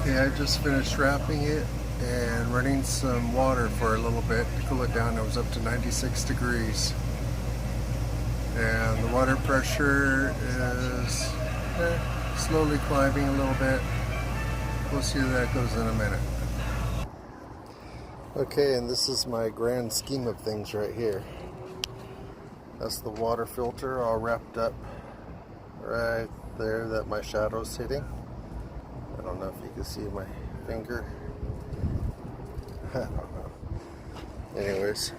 Okay, I just finished wrapping it and running some water for a little bit to cool it down. It was up to 96 degrees. And the water pressure is slowly climbing a little bit. We'll see how that goes in a minute. Okay, and this is my grand scheme of things right here. That's the water filter all wrapped up right there that my shadow's hitting. I don't know if you can see my finger. I don't know. Anyways,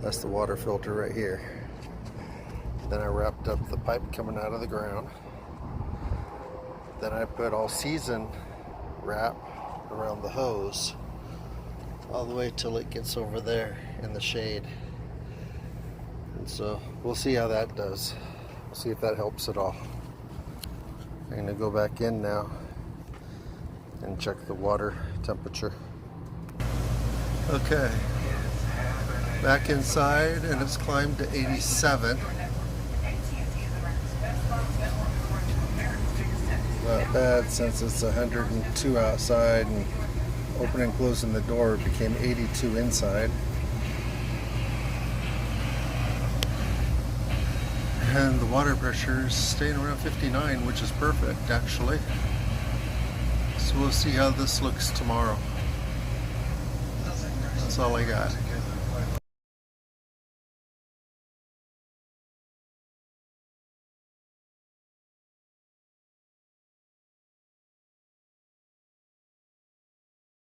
that's the water filter right here. Then I wrapped up the pipe coming out of the ground. Then I put all season wrap around the hose all the way till it gets over there in the shade. And so we'll see how that does. We'll see if that helps at all. I'm going to go back in now and check the water temperature. Okay, back inside, and it's climbed to 87. Not bad since it's 102 outside, and opening and closing the door it became 82 inside. And the water pressure is staying around 59, which is perfect actually. So we'll see how this looks tomorrow. That's all I got.